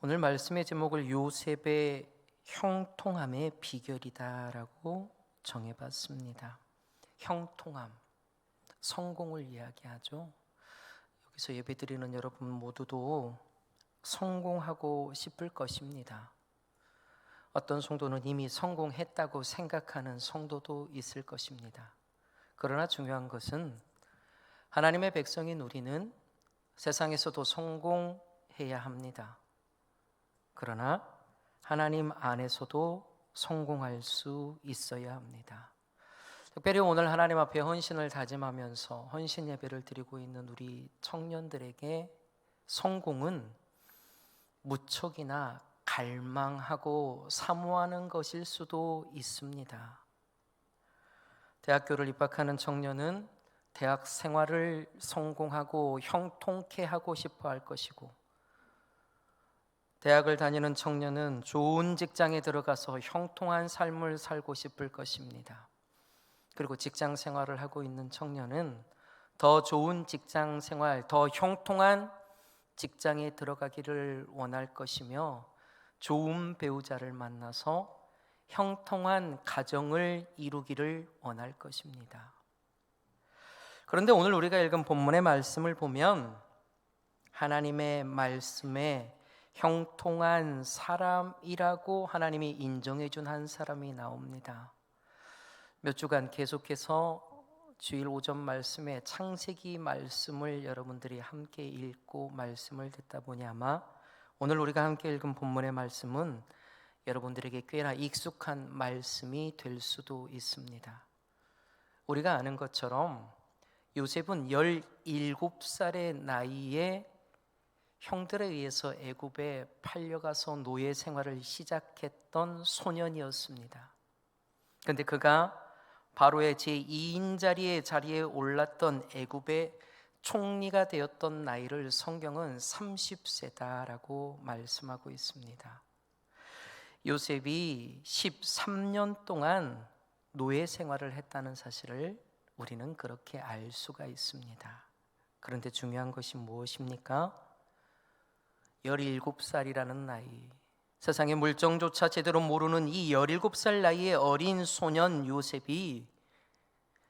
오늘 말씀의 제목을 요셉의 형통함의 비결이다라고 정해봤습니다. 형통함, 성공을 이야기하죠. 여기서 예배드리는 여러분 모두도 성공하고 싶을 것입니다. 어떤 성도는 이미 성공했다고 생각하는 성도도 있을 것입니다. 그러나 중요한 것은 하나님의 백성인 우리는 세상에서도 성공해야 합니다. 그러나 하나님 안에서도 성공할 수 있어야 합니다. 특별히 오늘 하나님 앞에 헌신을 다짐하면서 헌신 예배를 드리고 있는 우리 청년들에게 성공은 무척이나 갈망하고 사모하는 것일 수도 있습니다. 대학교를 입학하는 청년은 대학 생활을 성공하고 형통케 하고 싶어 할 것이고, 대학을 다니는 청년은 좋은 직장에 들어가서 형통한 삶을 살고 싶을 것입니다. 그리고 직장 생활을 하고 있는 청년은 더 좋은 직장 생활, 더 형통한 직장에 들어가기를 원할 것이며, 좋은 배우자를 만나서 형통한 가정을 이루기를 원할 것입니다. 그런데 오늘 우리가 읽은 본문의 말씀을 보면 하나님의 말씀에 형통한 사람이라고 하나님이 인정해 준 한 사람이 나옵니다. 몇 주간 계속해서 주일 오전 말씀에 창세기 말씀을 여러분들이 함께 읽고 말씀을 듣다 보니 아마 오늘 우리가 함께 읽은 본문의 말씀은 여러분들에게 꽤나 익숙한 말씀이 될 수도 있습니다. 우리가 아는 것처럼 요셉은 17살의 나이에 형들에 의해서 애굽에 팔려가서 노예 생활을 시작했던 소년이었습니다. 그런데 그가 바로의 제2인 자리에 올랐던 애굽의 총리가 되었던 나이를 성경은 30세다라고 말씀하고 있습니다. 요셉이 13년 동안 노예 생활을 했다는 사실을 우리는 그렇게 알 수가 있습니다. 그런데 중요한 것이 무엇입니까? 17살이라는 나이, 세상의 물정조차 제대로 모르는 이 17살 나이의 어린 소년 요셉이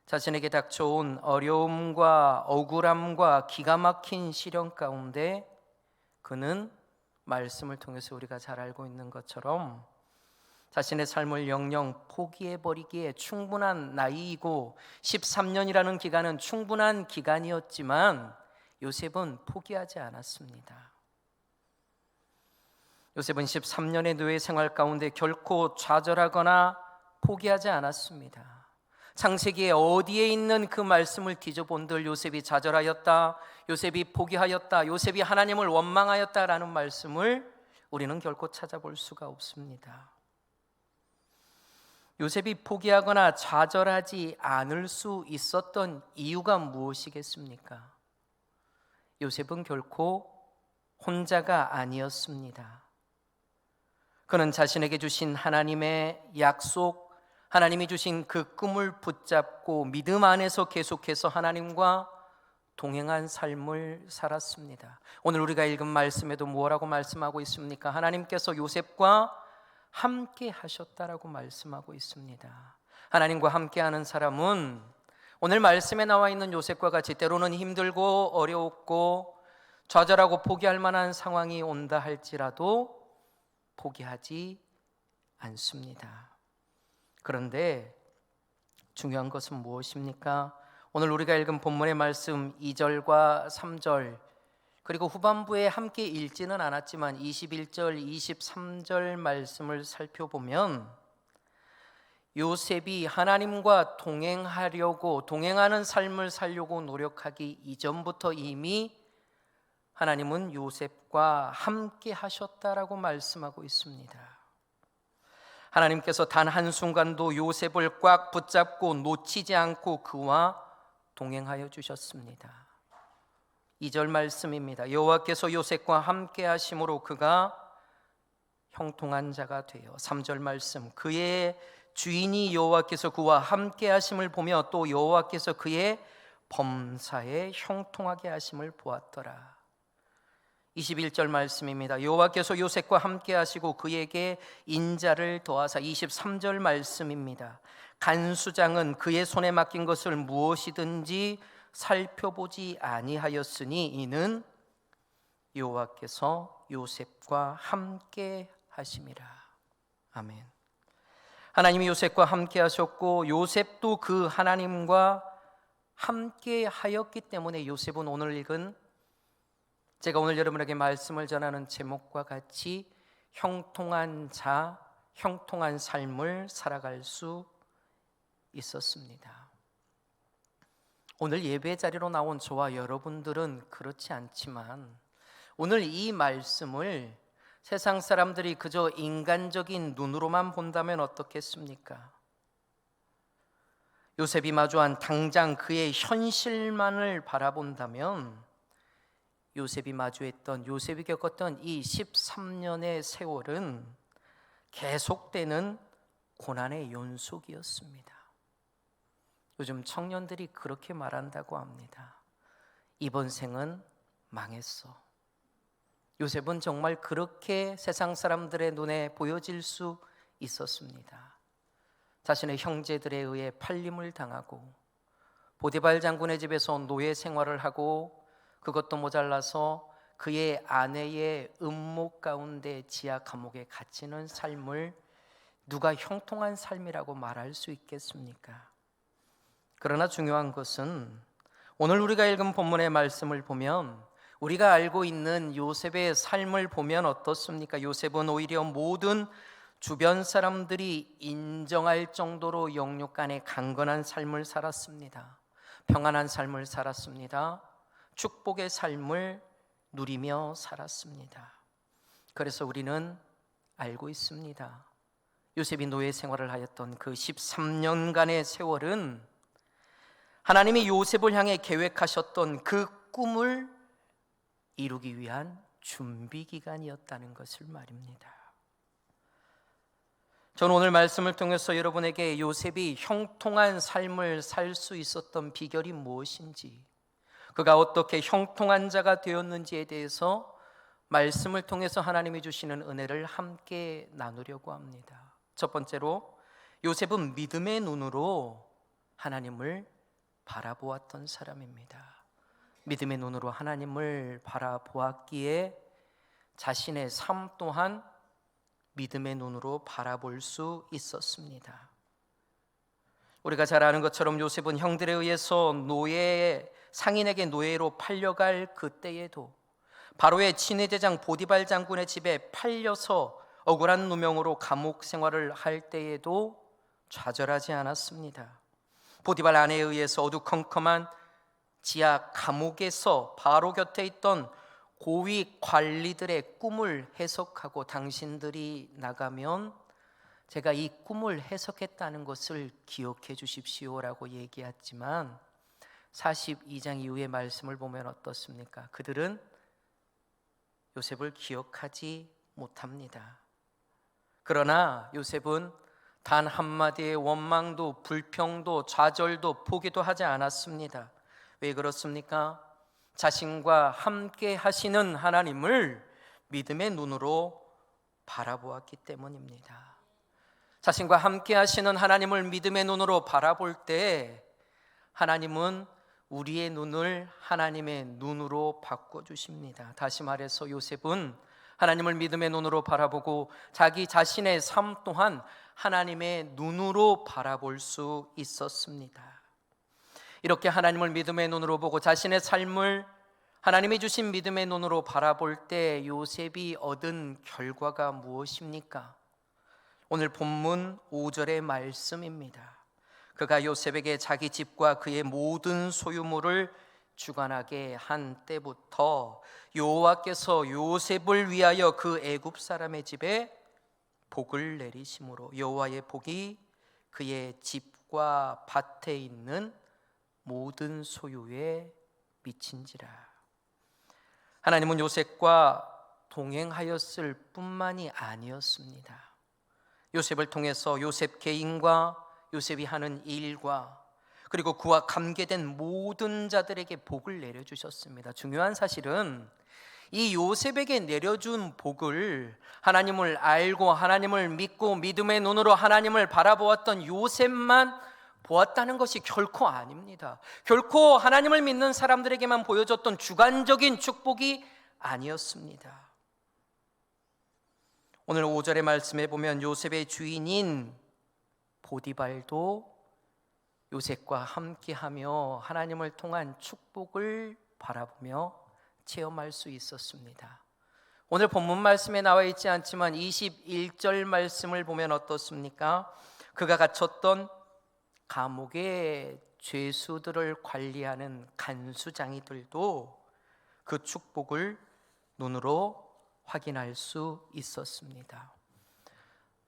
자신에게 닥쳐온 어려움과 억울함과 기가 막힌 시련 가운데 그는 말씀을 통해서 우리가 잘 알고 있는 것처럼 자신의 삶을 영영 포기해버리기에 충분한 나이이고 13년이라는 기간은 충분한 기간이었지만 요셉은 포기하지 않았습니다. 요셉은 13년의 노예 생활 가운데 결코 좌절하거나 포기하지 않았습니다. 창세기에 어디에 있는 그 말씀을 뒤져본들 요셉이 좌절하였다, 요셉이 포기하였다, 요셉이 하나님을 원망하였다라는 말씀을 우리는 결코 찾아볼 수가 없습니다. 요셉이 포기하거나 좌절하지 않을 수 있었던 이유가 무엇이겠습니까? 요셉은 결코 혼자가 아니었습니다. 그는 자신에게 주신 하나님의 약속, 하나님이 주신 그 꿈을 붙잡고 믿음 안에서 계속해서 하나님과 동행한 삶을 살았습니다. 오늘 우리가 읽은 말씀에도 뭐라고 말씀하고 있습니까? 하나님께서 요셉과 함께 하셨다라고 말씀하고 있습니다. 하나님과 함께하는 사람은 오늘 말씀에 나와 있는 요셉과 같이 때로는 힘들고 어려웠고 좌절하고 포기할 만한 상황이 온다 할지라도 포기하지 않습니다. 그런데 중요한 것은 무엇입니까? 오늘 우리가 읽은 본문의 말씀 2절과 3절 그리고 후반부에 함께 읽지는 않았지만 21절, 23절 말씀을 살펴보면 요셉이 하나님과 동행하는 삶을 살려고 노력하기 이전부터 이미 하나님은 요셉과 함께 하셨다라고 말씀하고 있습니다. 하나님께서 단 한순간도 요셉을 꽉 붙잡고 놓치지 않고 그와 동행하여 주셨습니다. 2절 말씀입니다. 여호와께서 요셉과 함께 하심으로 그가 형통한 자가 되어. 3절 말씀, 그의 주인이 여호와께서 그와 함께 하심을 보며 또 여호와께서 그의 범사에 형통하게 하심을 보았더라. 21절 말씀입니다. 여호와께서 요셉과 함께 하시고 그에게 인자를 더하사. 23절 말씀입니다. 간수장은 그의 손에 맡긴 것을 무엇이든지 살펴보지 아니하였으니 이는 여호와께서 요셉과 함께 하심이라. 아멘. 하나님이 요셉과 함께 하셨고 요셉도 그 하나님과 함께 하였기 때문에 요셉은 오늘 읽은, 제가 오늘 여러분에게 말씀을 전하는 제목과 같이 형통한 자, 형통한 삶을 살아갈 수 있었습니다. 오늘 예배 자리로 나온 저와 여러분들은 그렇지 않지만 오늘 이 말씀을 세상 사람들이 그저 인간적인 눈으로만 본다면 어떻겠습니까? 요셉이 마주한 당장 그의 현실만을 바라본다면 요셉이 마주했던, 요셉이 겪었던 이 13년의 세월은 계속되는 고난의 연속이었습니다. 요즘 청년들이 그렇게 말한다고 합니다. 이번 생은 망했어. 요셉은 정말 그렇게 세상 사람들의 눈에 보여질 수 있었습니다. 자신의 형제들에 의해 팔림을 당하고 보디발 장군의 집에서 노예 생활을 하고 그것도 모자라서 그의 아내의 음모 가운데 지하 감옥에 갇히는 삶을 누가 형통한 삶이라고 말할 수 있겠습니까? 그러나 중요한 것은 오늘 우리가 읽은 본문의 말씀을 보면 우리가 알고 있는 요셉의 삶을 보면 어떻습니까? 요셉은 오히려 모든 주변 사람들이 인정할 정도로 영육간에 강건한 삶을 살았습니다. 평안한 삶을 살았습니다. 축복의 삶을 누리며 살았습니다. 그래서 우리는 알고 있습니다. 요셉이 노예 생활을 하였던 그 13년간의 세월은 하나님이 요셉을 향해 계획하셨던 그 꿈을 이루기 위한 준비 기간이었다는 것을 말입니다. 저는 오늘 말씀을 통해서 여러분에게 요셉이 형통한 삶을 살 수 있었던 비결이 무엇인지, 그가 어떻게 형통한 자가 되었는지에 대해서 말씀을 통해서 하나님이 주시는 은혜를 함께 나누려고 합니다. 첫 번째로 요셉은 믿음의 눈으로 하나님을 바라보았던 사람입니다. 믿음의 눈으로 하나님을 바라보았기에 자신의 삶 또한 믿음의 눈으로 바라볼 수 있었습니다. 우리가 잘 아는 것처럼 요셉은 형들에 의해서 상인에게 노예로 팔려갈 그때에도 바로의 친위대장 보디발 장군의 집에 팔려서 억울한 누명으로 감옥 생활을 할 때에도 좌절하지 않았습니다. 보디발 아내에 의해서 어두컴컴한 지하 감옥에서 바로 곁에 있던 고위 관리들의 꿈을 해석하고 당신들이 나가면 제가 이 꿈을 해석했다는 것을 기억해 주십시오라고 얘기했지만 42장 이후의 말씀을 보면 어떻습니까? 그들은 요셉을 기억하지 못합니다. 그러나 요셉은 단 한마디의 원망도 불평도 좌절도 포기도 하지 않았습니다. 왜 그렇습니까? 자신과 함께 하시는 하나님을 믿음의 눈으로 바라보았기 때문입니다. 자신과 함께 하시는 하나님을 믿음의 눈으로 바라볼 때 하나님은 우리의 눈을 하나님의 눈으로 바꿔주십니다. 다시 말해서 요셉은 하나님을 믿음의 눈으로 바라보고 자기 자신의 삶 또한 하나님의 눈으로 바라볼 수 있었습니다. 이렇게 하나님을 믿음의 눈으로 보고 자신의 삶을 하나님이 주신 믿음의 눈으로 바라볼 때 요셉이 얻은 결과가 무엇입니까? 오늘 본문 5절의 말씀입니다. 그가 요셉에게 자기 집과 그의 모든 소유물을 주관하게 한 때부터 여호와께서 요셉을 위하여 그 애굽 사람의 집에 복을 내리심으로 여호와의 복이 그의 집과 밭에 있는 모든 소유에 미친지라. 하나님은 요셉과 동행하였을 뿐만이 아니었습니다. 요셉을 통해서 요셉 개인과 요셉이 하는 일과 그리고 그와 관계된 모든 자들에게 복을 내려주셨습니다. 중요한 사실은 이 요셉에게 내려준 복을 하나님을 알고 하나님을 믿고 믿음의 눈으로 하나님을 바라보았던 요셉만 보았다는 것이 결코 아닙니다. 결코 하나님을 믿는 사람들에게만 보여줬던 주관적인 축복이 아니었습니다. 오늘 5절의 말씀에 보면 요셉의 주인인 보디발도 요셉과 함께하며 하나님을 통한 축복을 바라보며 체험할 수 있었습니다. 오늘 본문 말씀에 나와 있지 않지만 21절 말씀을 보면 어떻습니까? 그가 갇혔던 감옥의 죄수들을 관리하는 간수장이들도 그 축복을 눈으로 확인할 수 있었습니다.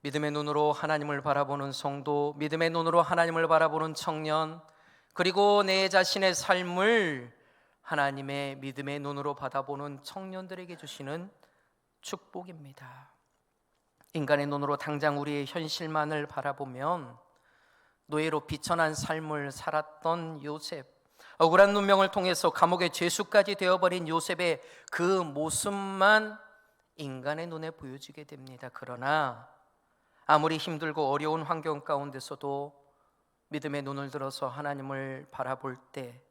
믿음의 눈으로 하나님을 바라보는 성도, 믿음의 눈으로 하나님을 바라보는 청년, 그리고 내 자신의 삶을 하나님의 믿음의 눈으로 바라보는 청년들에게 주시는 축복입니다. 인간의 눈으로 당장 우리의 현실만을 바라보면 노예로 비천한 삶을 살았던 요셉, 억울한 누명을 통해서 감옥의 죄수까지 되어버린 요셉의 그 모습만 인간의 눈에 보여지게 됩니다. 그러나 아무리 힘들고 어려운 환경 가운데서도 믿음의 눈을 들어서 하나님을 바라볼 때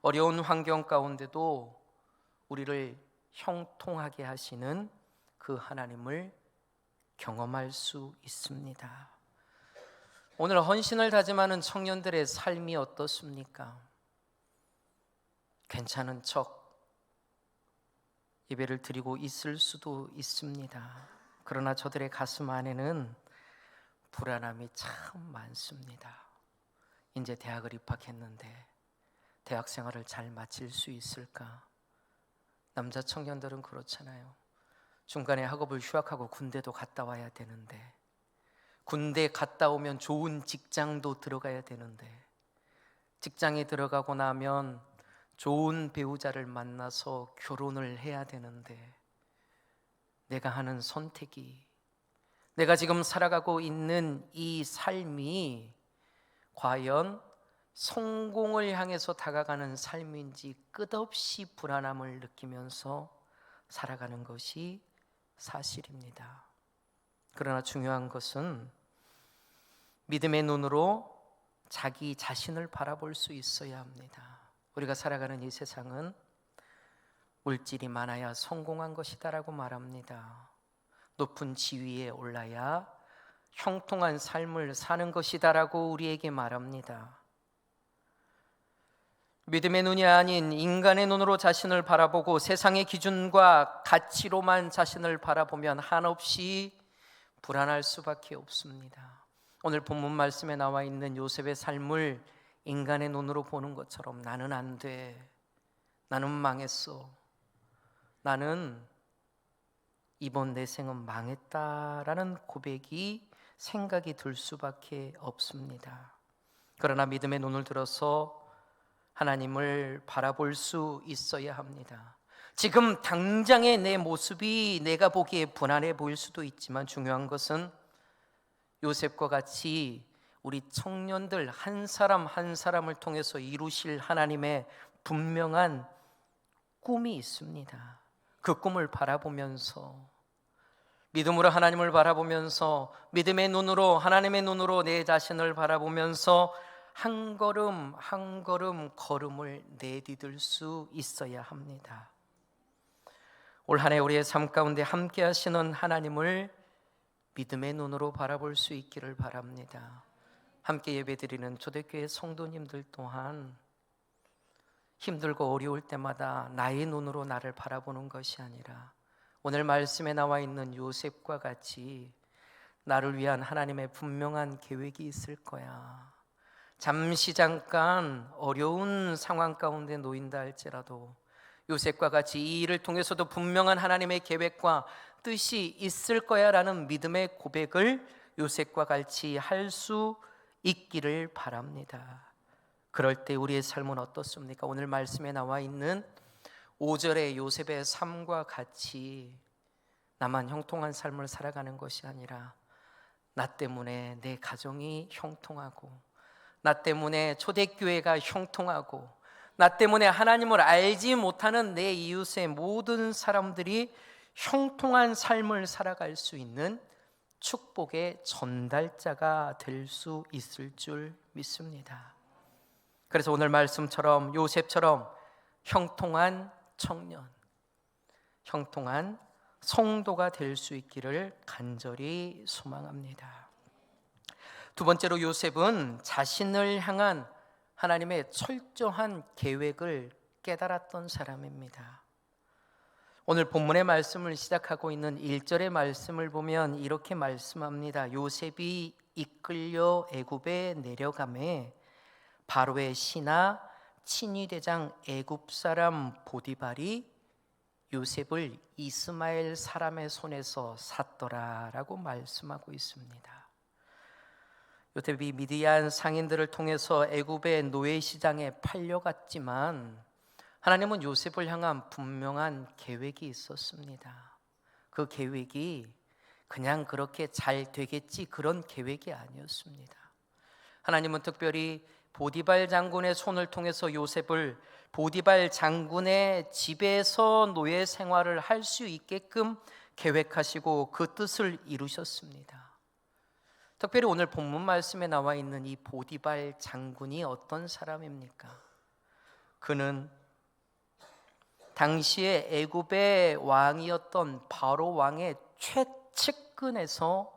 어려운 환경 가운데도 우리를 형통하게 하시는 그 하나님을 경험할 수 있습니다. 오늘 헌신을 다짐하는 청년들의 삶이 어떻습니까? 괜찮은 척 예배를 드리고 있을 수도 있습니다. 그러나 저들의 가슴 안에는 불안함이 참 많습니다. 이제 대학을 입학했는데 대학 생활을 잘 마칠 수 있을까? 남자 청년들은 그렇잖아요. 중간에 학업을 휴학하고 군대도 갔다 와야 되는데, 군대 갔다 오면 좋은 직장도 들어가야 되는데, 직장에 들어가고 나면 좋은 배우자를 만나서 결혼을 해야 되는데, 내가 하는 선택이, 내가 지금 살아가고 있는 이 삶이 과연 성공을 향해서 다가가는 삶인지 끝없이 불안함을 느끼면서 살아가는 것이 사실입니다. 그러나 중요한 것은 믿음의 눈으로 자기 자신을 바라볼 수 있어야 합니다. 우리가 살아가는 이 세상은 물질이 많아야 성공한 것이다라고 말합니다. 높은 지위에 올라야 형통한 삶을 사는 것이다라고 우리에게 말합니다. 믿음의 눈이 아닌 인간의 눈으로 자신을 바라보고 세상의 기준과 가치로만 자신을 바라보면 한없이 불안할 수밖에 없습니다. 오늘 본문 말씀에 나와 있는 요셉의 삶을 인간의 눈으로 보는 것처럼 나는 안 돼, 나는 망했어, 나는 이번 내 생은 망했다라는 고백이 생각이 들 수밖에 없습니다. 그러나 믿음의 눈을 들어서 하나님을 바라볼 수 있어야 합니다. 지금 당장의 내 모습이 내가 보기에 불안해 보일 수도 있지만 중요한 것은 요셉과 같이 우리 청년들 한 사람 한 사람을 통해서 이루실 하나님의 분명한 꿈이 있습니다. 그 꿈을 바라보면서 믿음으로 하나님을 바라보면서 믿음의 눈으로 하나님의 눈으로 내 자신을 바라보면서 한 걸음 한 걸음 걸음을 내디딜 수 있어야 합니다. 올 한 해 우리의 삶 가운데 함께 하시는 하나님을 믿음의 눈으로 바라볼 수 있기를 바랍니다. 함께 예배드리는 초대교회 성도님들 또한 힘들고 어려울 때마다 나의 눈으로 나를 바라보는 것이 아니라 오늘 말씀에 나와 있는 요셉과 같이 나를 위한 하나님의 분명한 계획이 있을 거야. 잠시 잠깐 어려운 상황 가운데 놓인다 할지라도 요셉과 같이 이 일을 통해서도 분명한 하나님의 계획과 뜻이 있을 거야 라는 믿음의 고백을 요셉과 같이 할 수 있기를 바랍니다. 그럴 때 우리의 삶은 어떻습니까? 오늘 말씀에 나와 있는 5절의 요셉의 삶과 같이 나만 형통한 삶을 살아가는 것이 아니라 나 때문에 내 가정이 형통하고 나 때문에 초대교회가 형통하고 나 때문에 하나님을 알지 못하는 내 이웃의 모든 사람들이 형통한 삶을 살아갈 수 있는 축복의 전달자가 될 수 있을 줄 믿습니다. 그래서 오늘 말씀처럼 요셉처럼 형통한 청년, 형통한 성도가 될 수 있기를 간절히 소망합니다. 두 번째로 요셉은 자신을 향한 하나님의 철저한 계획을 깨달았던 사람입니다. 오늘 본문의 말씀을 시작하고 있는 1절의 말씀을 보면 이렇게 말씀합니다. 요셉이 이끌려 애굽에 내려가매 바로의 신하 친위대장 애굽 사람 보디발이 요셉을 이스마엘 사람의 손에서 샀더라라고 말씀하고 있습니다. 요셉이 미디안 상인들을 통해서 애굽의 노예 시장에 팔려갔지만 하나님은 요셉을 향한 분명한 계획이 있었습니다. 그 계획이 그냥 그렇게 잘 되겠지 그런 계획이 아니었습니다. 하나님은 특별히 보디발 장군의 손을 통해서 요셉을 보디발 장군의 집에서 노예 생활을 할 수 있게끔 계획하시고 그 뜻을 이루셨습니다. 특별히 오늘 본문 말씀에 나와 있는 이 보디발 장군이 어떤 사람입니까? 그는 당시에 애굽의 왕이었던 바로 왕의 최측근에서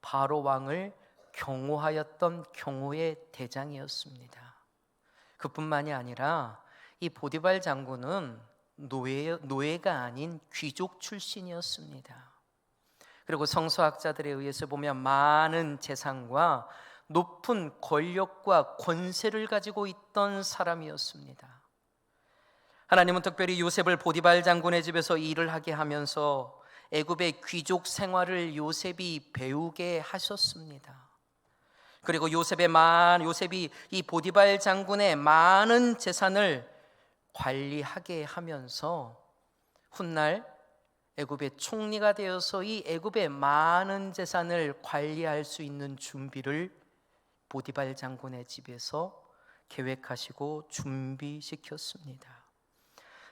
바로 왕을 경호하였던 경호의 대장이었습니다. 그뿐만이 아니라 이 보디발 장군은 노예가 아닌 귀족 출신이었습니다. 그리고 성서학자들에 의해서 보면 많은 재산과 높은 권력과 권세를 가지고 있던 사람이었습니다. 하나님은 특별히 요셉을 보디발 장군의 집에서 일을 하게 하면서 애굽의 귀족 생활을 요셉이 배우게 하셨습니다. 그리고 요셉이 이 보디발 장군의 많은 재산을 관리하게 하면서 훗날 애굽의 총리가 되어서 이 애굽의 많은 재산을 관리할 수 있는 준비를 보디발 장군의 집에서 계획하시고 준비시켰습니다.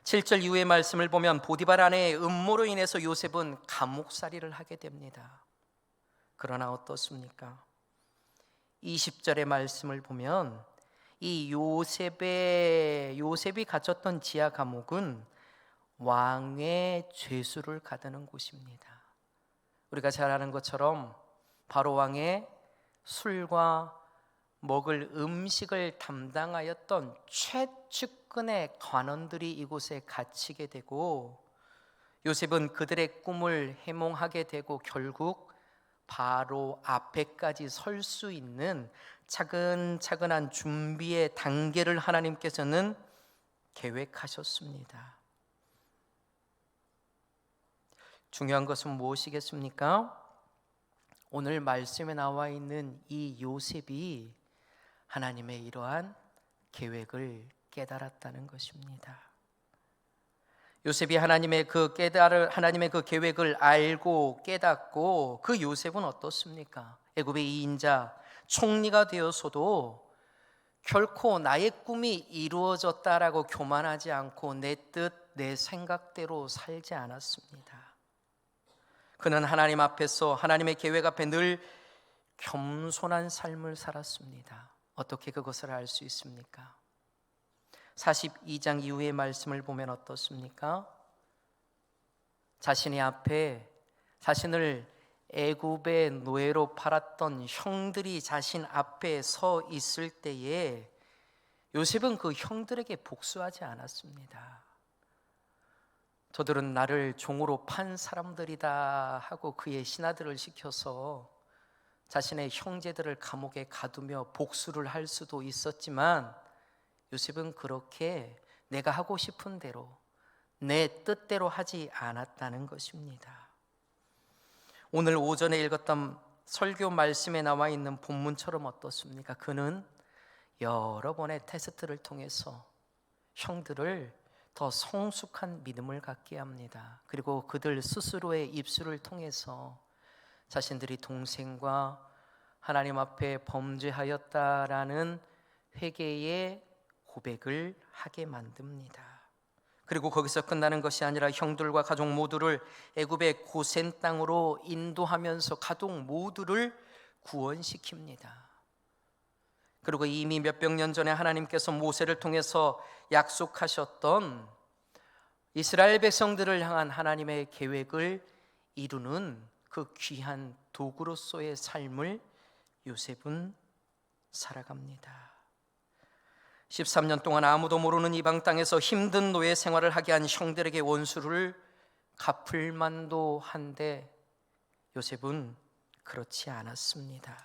7절 이후의 말씀을 보면 보디발 아내의 음모로 인해서 요셉은 감옥살이를 하게 됩니다. 그러나 어떻습니까? 20절의 말씀을 보면 이 요셉이 갇혔던 지하 감옥은 왕의 죄수를 가두는 곳입니다. 우리가 잘 아는 것처럼 바로 왕의 술과 먹을 음식을 담당하였던 최측근의 관원들이 이곳에 갇히게 되고 요셉은 그들의 꿈을 해몽하게 되고 결국 바로 앞에까지 설 수 있는 차근차근한 준비의 단계를 하나님께서는 계획하셨습니다. 중요한 것은 무엇이겠습니까? 오늘 말씀에 나와 있는 이 요셉이 하나님의 이러한 계획을 깨달았다는 것입니다. 요셉이 하나님의 그 계획을 알고 깨닫고 그 요셉은 어떻습니까? 애굽의 2인자 총리가 되어서도 결코 나의 꿈이 이루어졌다라고 교만하지 않고 내 뜻, 내 생각대로 살지 않았습니다. 그는 하나님 앞에서 하나님의 계획 앞에 늘 겸손한 삶을 살았습니다. 어떻게 그것을 알 수 있습니까? 42장 이후의 말씀을 보면 어떻습니까? 자신의 앞에 자신을 애굽의 노예로 팔았던 형들이 자신 앞에 서 있을 때에 요셉은 그 형들에게 복수하지 않았습니다. 저들은 나를 종으로 판 사람들이다 하고 그의 신하들을 시켜서 자신의 형제들을 감옥에 가두며 복수를 할 수도 있었지만 요셉은 그렇게 내가 하고 싶은 대로 내 뜻대로 하지 않았다는 것입니다. 오늘 오전에 읽었던 설교 말씀에 나와 있는 본문처럼 어떻습니까? 그는 여러 번의 테스트를 통해서 형들을 더 성숙한 믿음을 갖게 합니다. 그리고 그들 스스로의 입술을 통해서 자신들이 동생과 하나님 앞에 범죄하였다라는 회개의 고백을 하게 만듭니다. 그리고 거기서 끝나는 것이 아니라 형들과 가족 모두를 애굽의 고센 땅으로 인도하면서 가족 모두를 구원시킵니다. 그리고 이미 몇백 년 전에 하나님께서 모세를 통해서 약속하셨던 이스라엘 백성들을 향한 하나님의 계획을 이루는 그 귀한 도구로서의 삶을 요셉은 살아갑니다. 13년 동안 아무도 모르는 이방 땅에서 힘든 노예 생활을 하게 한 형들에게 원수를 갚을 만도 한데 요셉은 그렇지 않았습니다.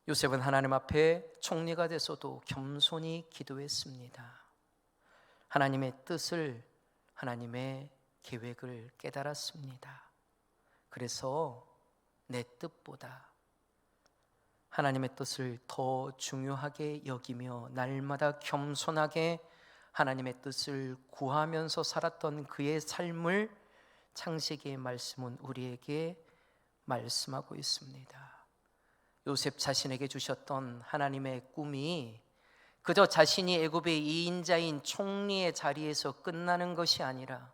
요셉은 하나님 앞에 총리가 돼서도 겸손히 기도했습니다. 하나님의 뜻을, 하나님의 계획을 깨달았습니다. 그래서 내 뜻보다 하나님의 뜻을 더 중요하게 여기며 날마다 겸손하게 하나님의 뜻을 구하면서 살았던 그의 삶을 창세기의 말씀은 우리에게 말씀하고 있습니다. 요셉 자신에게 주셨던 하나님의 꿈이 그저 자신이 애굽의 2인자인 총리의 자리에서 끝나는 것이 아니라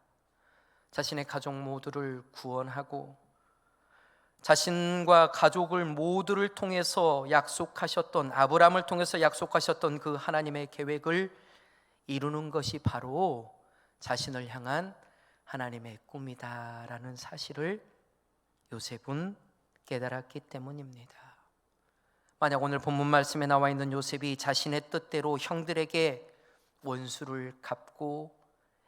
자신의 가족 모두를 구원하고 자신과 가족을 모두를 통해서 약속하셨던, 아브라함을 통해서 약속하셨던 그 하나님의 계획을 이루는 것이 바로 자신을 향한 하나님의 꿈이다라는 사실을 요셉은 깨달았기 때문입니다. 만약 오늘 본문 말씀에 나와 있는 요셉이 자신의 뜻대로 형들에게 원수를 갚고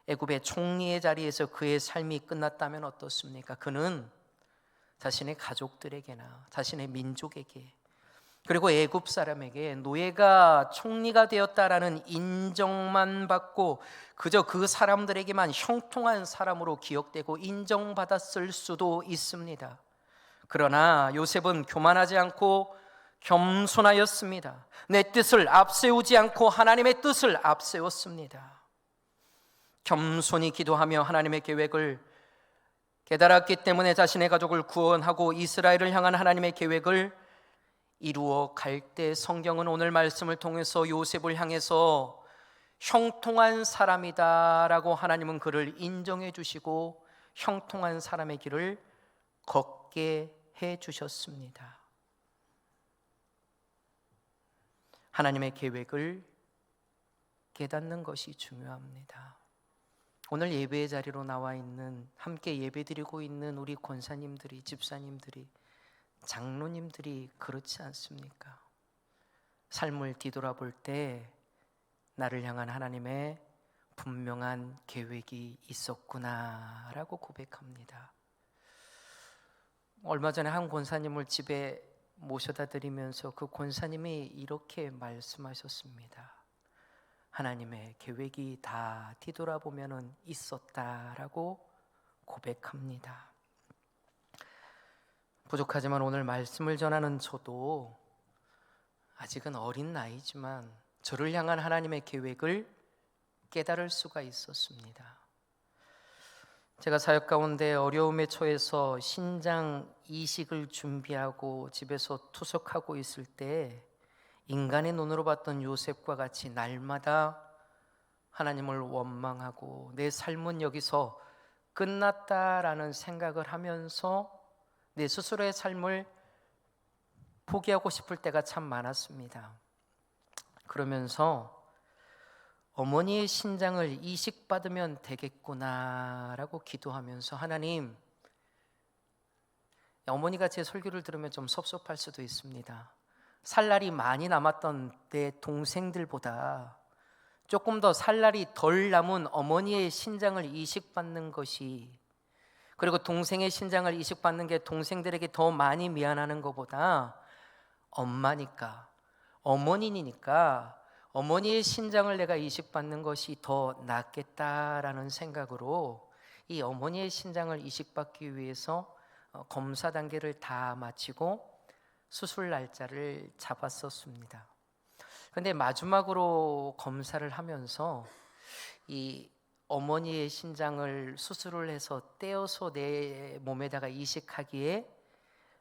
애굽의 총리의 자리에서 그의 삶이 끝났다면 어떻습니까? 그는 자신의 가족들에게나 자신의 민족에게 그리고 애굽 사람에게 노예가 총리가 되었다라는 인정만 받고 그저 그 사람들에게만 형통한 사람으로 기억되고 인정받았을 수도 있습니다. 그러나 요셉은 교만하지 않고 겸손하였습니다. 내 뜻을 앞세우지 않고 하나님의 뜻을 앞세웠습니다. 겸손히 기도하며 하나님의 계획을 깨달았기 때문에 자신의 가족을 구원하고 이스라엘을 향한 하나님의 계획을 이루어 갈 때 성경은 오늘 말씀을 통해서 요셉을 향해서 형통한 사람이다라고 하나님은 그를 인정해 주시고 형통한 사람의 길을 걷게 해 주셨습니다. 하나님의 계획을 깨닫는 것이 중요합니다. 오늘 예배의 자리로 나와 있는, 함께 예배드리고 있는 우리 권사님들이, 집사님들이, 장로님들이 그렇지 않습니까? 삶을 뒤돌아볼 때 나를 향한 하나님의 분명한 계획이 있었구나라고 고백합니다. 얼마 전에 한 권사님을 집에 모셔다 드리면서 그 권사님이 이렇게 말씀하셨습니다. 하나님의 계획이 다 뒤돌아보면 있었다라고 고백합니다. 부족하지만 오늘 말씀을 전하는 저도 아직은 어린 나이지만 저를 향한 하나님의 계획을 깨달을 수가 있었습니다. 제가 사역 가운데 어려움에 처해서 신장 이식을 준비하고 집에서 투석하고 있을 때 인간의 눈으로 봤던 요셉과 같이 날마다 하나님을 원망하고 내 삶은 여기서 끝났다라는 생각을 하면서 내 스스로의 삶을 포기하고 싶을 때가 참 많았습니다. 그러면서 어머니의 신장을 이식받으면 되겠구나라고 기도하면서 하나님, 어머니가 제 설교를 들으면 좀 섭섭할 수도 있습니다. 살날이 많이 남았던 내 동생들보다 조금 더 살날이 덜 남은 어머니의 신장을 이식받는 것이, 그리고 동생의 신장을 이식받는 게 동생들에게 더 많이 미안하는 것보다 엄마니까, 어머니니까 어머니의 신장을 내가 이식받는 것이 더 낫겠다라는 생각으로 이 어머니의 신장을 이식받기 위해서 검사 단계를 다 마치고 수술 날짜를 잡았었습니다. 그런데 마지막으로 검사를 하면서 이 어머니의 신장을 수술을 해서 떼어서 내 몸에다가 이식하기에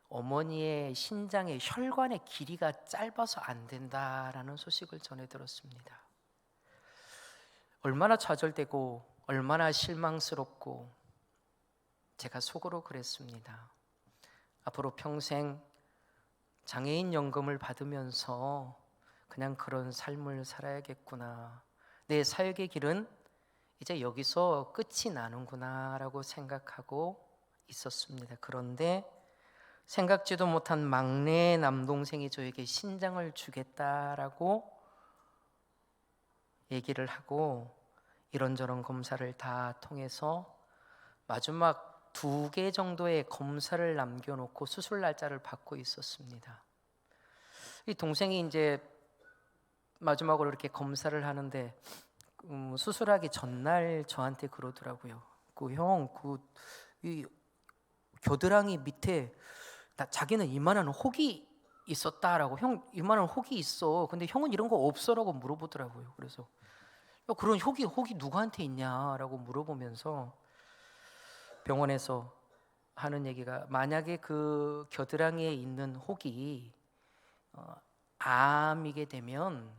어머니의 신장의 혈관의 길이가 짧아서 안 된다라는 소식을 전해 들었습니다. 얼마나 좌절되고 얼마나 실망스럽고 제가 속으로 그랬습니다. 앞으로 평생 장애인 연금을 받으면서 그냥 그런 삶을 살아야겠구나. 내 사역의 길은 이제 여기서 끝이 나는구나 라고 생각하고 있었습니다. 그런데 생각지도 못한 막내 남동생이 저에게 신장을 주겠다라고 얘기를 하고 이런저런 검사를 다 통해서 마지막 2개 정도의 검사를 남겨놓고 수술 날짜를 받고 있었습니다. 이 동생이 이제 마지막으로 이렇게 검사를 하는데 수술하기 전날 저한테 그러더라고요. 이 겨드랑이 밑에 자기는 이만한 혹이 있었다라고. 형 이만한 혹이 있어. 근데 형은 이런 거 없어라고 물어보더라고요. 그래서 그런 혹이 누구한테 있냐라고 물어보면서 병원에서 하는 얘기가 만약에 그 겨드랑이에 있는 혹이 암이게 되면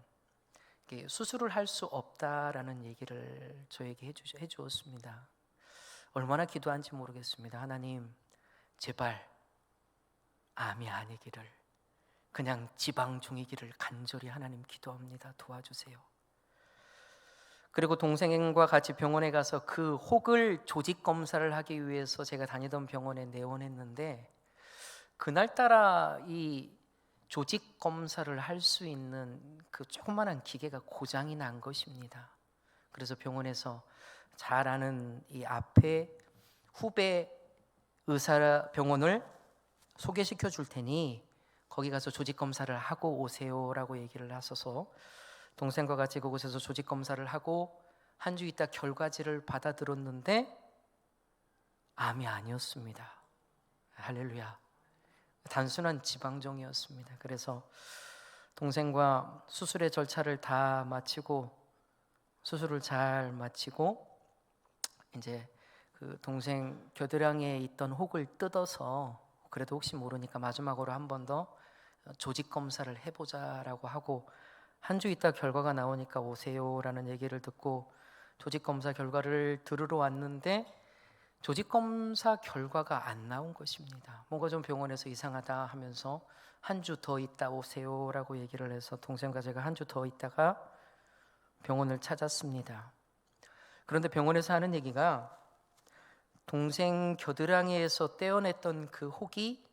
수술을 할 수 없다라는 얘기를 저에게 해주었습니다. 얼마나 기도한지 모르겠습니다. 하나님, 제발 암이 아니기를, 그냥 지방종이기를 간절히 하나님 기도합니다. 도와주세요. 그리고 동생과 같이 병원에 가서 그 혹을 조직 검사를 하기 위해서 제가 다니던 병원에 내원했는데, 그날따라 이 조직 검사를 할 수 있는 그 조그만한 기계가 고장이 난 것입니다. 그래서 병원에서 잘 아는 이 앞에 후배 의사 병원을 소개시켜 줄 테니 거기 가서 조직 검사를 하고 오세요라고 얘기를 하셔서 동생과 같이 그곳에서 조직 검사를 하고 한 주 있다 결과지를 받아들었는데 암이 아니었습니다. 할렐루야. 단순한 지방종이었습니다. 그래서 동생과 수술의 절차를 다 마치고 수술을 잘 마치고 이제 그 동생 겨드랑이에 있던 혹을 뜯어서 그래도 혹시 모르니까 마지막으로 한 번 더 조직 검사를 해보자라고 하고 한 주 있다 결과가 나오니까 오세요라는 얘기를 듣고 조직 검사 결과를 들으러 왔는데 조직 검사 결과가 안 나온 것입니다. 뭔가 좀 병원에서 이상하다 하면서 한 주 더 있다 오세요라고 얘기를 해서 동생과 제가 한 주 더 있다가 병원을 찾았습니다. 그런데 병원에서 하는 얘기가 동생 겨드랑이에서 떼어냈던 그 혹이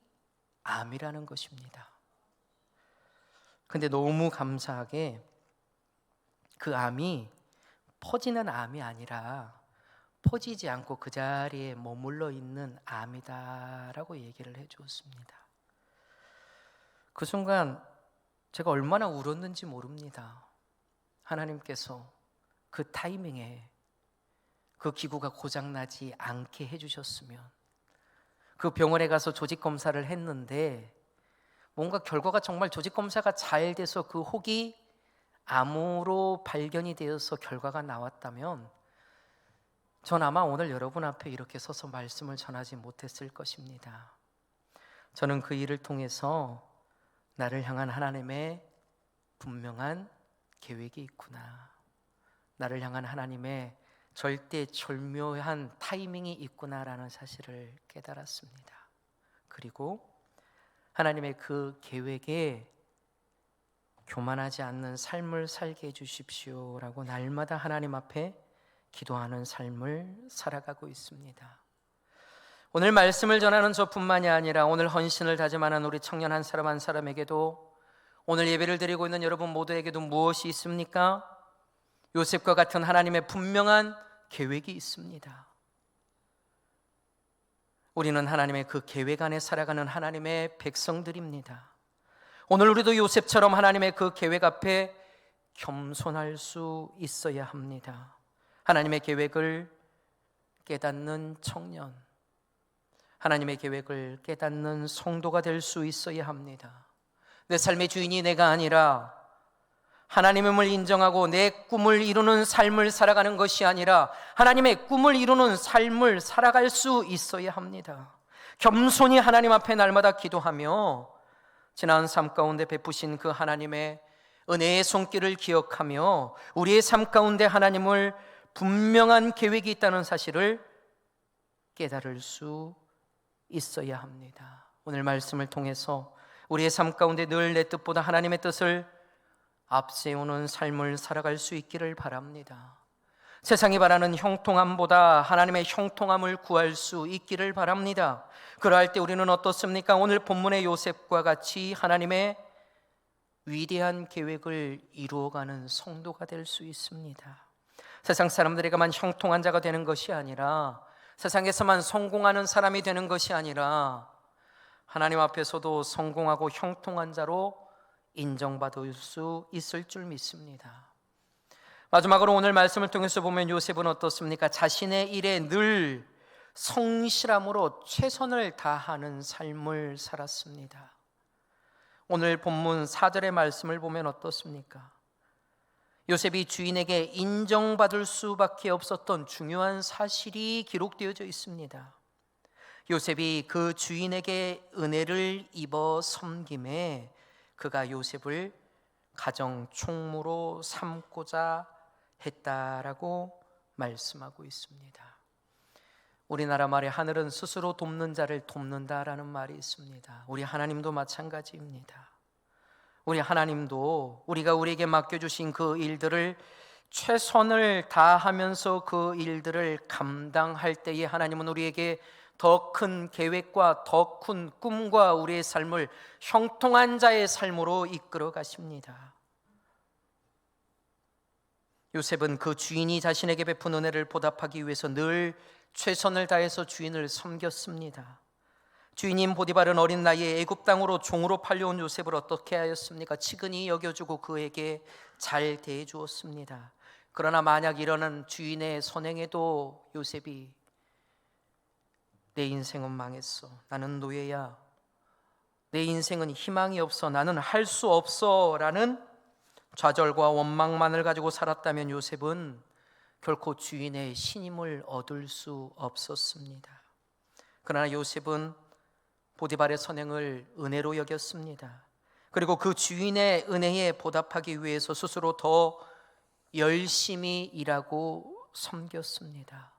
암이라는 것입니다. 근데 너무 감사하게 그 암이 퍼지는 암이 아니라 퍼지지 않고 그 자리에 머물러 있는 암이다라고 얘기를 해주었습니다. 그 순간 제가 얼마나 울었는지 모릅니다. 하나님께서 그 타이밍에 그 기구가 고장나지 않게 해주셨으면, 그 병원에 가서 조직검사를 했는데 뭔가 결과가 정말 조직검사가 잘 돼서 그 혹이 암으로 발견이 되어서 결과가 나왔다면 전 아마 오늘 여러분 앞에 이렇게 서서 말씀을 전하지 못했을 것입니다. 저는 그 일을 통해서 나를 향한 하나님의 분명한 계획이 있구나, 나를 향한 하나님의 절대 절묘한 타이밍이 있구나라는 사실을 깨달았습니다. 그리고 하나님의 그 계획에 교만하지 않는 삶을 살게 해주십시오라고 날마다 하나님 앞에 기도하는 삶을 살아가고 있습니다. 오늘 말씀을 전하는 저뿐만이 아니라 오늘 헌신을 다짐하는 우리 청년 한 사람 한 사람에게도, 오늘 예배를 드리고 있는 여러분 모두에게도 무엇이 있습니까? 요셉과 같은 하나님의 분명한 계획이 있습니다. 우리는 하나님의 그 계획 안에 살아가는 하나님의 백성들입니다. 오늘 우리도 요셉처럼 하나님의 그 계획 앞에 겸손할 수 있어야 합니다. 하나님의 계획을 깨닫는 청년, 하나님의 계획을 깨닫는 성도가 될 수 있어야 합니다. 내 삶의 주인이 내가 아니라 하나님임을 인정하고 내 꿈을 이루는 삶을 살아가는 것이 아니라 하나님의 꿈을 이루는 삶을 살아갈 수 있어야 합니다. 겸손히 하나님 앞에 날마다 기도하며 지난 삶 가운데 베푸신 그 하나님의 은혜의 손길을 기억하며 우리의 삶 가운데 하나님을 분명한 계획이 있다는 사실을 깨달을 수 있어야 합니다. 오늘 말씀을 통해서 우리의 삶 가운데 늘 내 뜻보다 하나님의 뜻을 앞세우는 삶을 살아갈 수 있기를 바랍니다. 세상이 바라는 형통함보다 하나님의 형통함을 구할 수 있기를 바랍니다. 그러할 때 우리는 어떻습니까? 오늘 본문의 요셉과 같이 하나님의 위대한 계획을 이루어가는 성도가 될 수 있습니다. 세상 사람들에게만 형통한 자가 되는 것이 아니라, 세상에서만 성공하는 사람이 되는 것이 아니라, 하나님 앞에서도 성공하고 형통한 자로 인정받을 수 있을 줄 믿습니다. 마지막으로 오늘 말씀을 통해서 보면 요셉은 어떻습니까? 자신의 일에 늘 성실함으로 최선을 다하는 삶을 살았습니다. 오늘 본문 4절의 말씀을 보면 어떻습니까? 요셉이 주인에게 인정받을 수밖에 없었던 중요한 사실이 기록되어져 있습니다. 요셉이 그 주인에게 은혜를 입어 섬김에 그가 요셉을 가정 총무로 삼고자 했다라고 말씀하고 있습니다. 우리나라 말에 하늘은 스스로 돕는 자를 돕는다라는 말이 있습니다. 우리 하나님도 마찬가지입니다. 우리 하나님도 우리가 우리에게 맡겨주신 그 일들을 최선을 다하면서 그 일들을 감당할 때에 하나님은 우리에게 더 큰 계획과 더 큰 꿈과 우리의 삶을 형통한 자의 삶으로 이끌어 가십니다. 요셉은 그 주인이 자신에게 베푼 은혜를 보답하기 위해서 늘 최선을 다해서 주인을 섬겼습니다. 주인인 보디발은 어린 나이에 애굽 땅으로 종으로 팔려온 요셉을 어떻게 하였습니까? 치근히 여겨주고 그에게 잘 대해주었습니다. 그러나 만약 이러는 주인의 선행에도 요셉이 내 인생은 망했어, 나는 노예야, 내 인생은 희망이 없어, 나는 할 수 없어 라는 좌절과 원망만을 가지고 살았다면 요셉은 결코 주인의 신임을 얻을 수 없었습니다. 그러나 요셉은 보디발의 선행을 은혜로 여겼습니다. 그리고 그 주인의 은혜에 보답하기 위해서 스스로 더 열심히 일하고 섬겼습니다.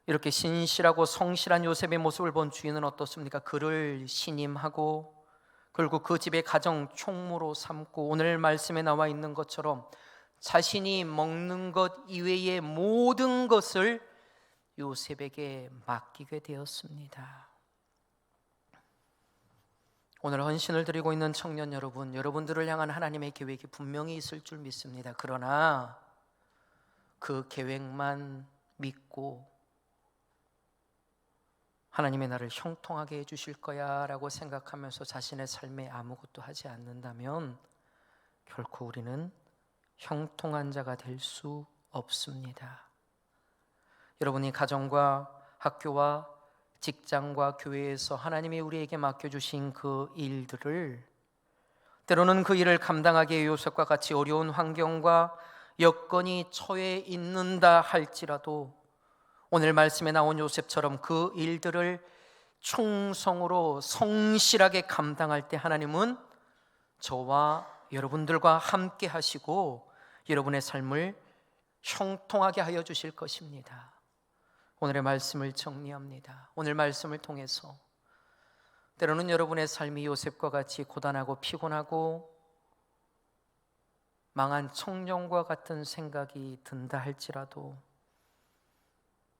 이렇게 신실하고 성실한 요셉의 모습을 본 주인은 어떻습니까? 그를 신임하고 결국 그 집의 가정 총무로 삼고 오늘 말씀에 나와 있는 것처럼 자신이 먹는 것 이외의 모든 것을 요셉에게 맡기게 되었습니다. 오늘 헌신을 드리고 있는 청년 여러분, 여러분들을 향한 하나님의 계획이 분명히 있을 줄 믿습니다. 그러나 그 계획만 믿고 하나님의 나를 형통하게 해주실 거야 라고 생각하면서 자신의 삶에 아무것도 하지 않는다면 결코 우리는 형통한 자가 될 수 없습니다. 여러분이 가정과 학교와 직장과 교회에서 하나님이 우리에게 맡겨주신 그 일들을, 때로는 그 일을 감당하기에 요셉과 같이 어려운 환경과 여건이 처해 있는다 할지라도 오늘 말씀에 나온 요셉처럼 그 일들을 충성으로 성실하게 감당할 때 하나님은 저와 여러분들과 함께 하시고 여러분의 삶을 형통하게 하여 주실 것입니다. 오늘의 말씀을 정리합니다. 오늘 말씀을 통해서 때로는 여러분의 삶이 요셉과 같이 고단하고 피곤하고 망한 청년과 같은 생각이 든다 할지라도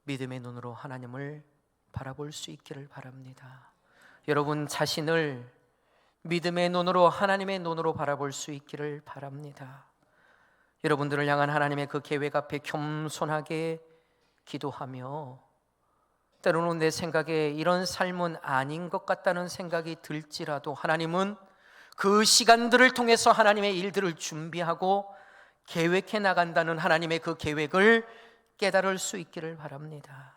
믿음의 눈으로 하나님을 바라볼 수 있기를 바랍니다. 여러분 자신을 믿음의 눈으로, 하나님의 눈으로 바라볼 수 있기를 바랍니다. 여러분들을 향한 하나님의 그 계획 앞에 겸손하게 기도하며 때로는 내 생각에 이런 삶은 아닌 것 같다는 생각이 들지라도 하나님은 그 시간들을 통해서 하나님의 일들을 준비하고 계획해 나간다는 하나님의 그 계획을 깨달을 수 있기를 바랍니다.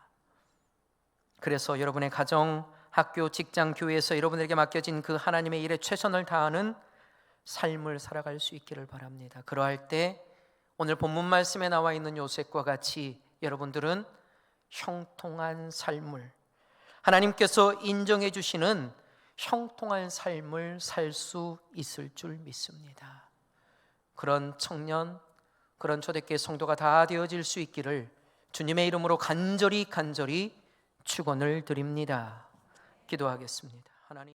그래서 여러분의 가정, 학교, 직장, 교회에서 여러분에게 맡겨진 그 하나님의 일에 최선을 다하는 삶을 살아갈 수 있기를 바랍니다. 그러할 때 오늘 본문 말씀에 나와 있는 요셉과 같이 여러분들은 형통한 삶을, 하나님께서 인정해 주시는 형통한 삶을 살 수 있을 줄 믿습니다. 그런 청년, 그런 초대교회 성도가 다 되어질 수 있기를 주님의 이름으로 간절히 축원을 드립니다. 기도하겠습니다. 하나님.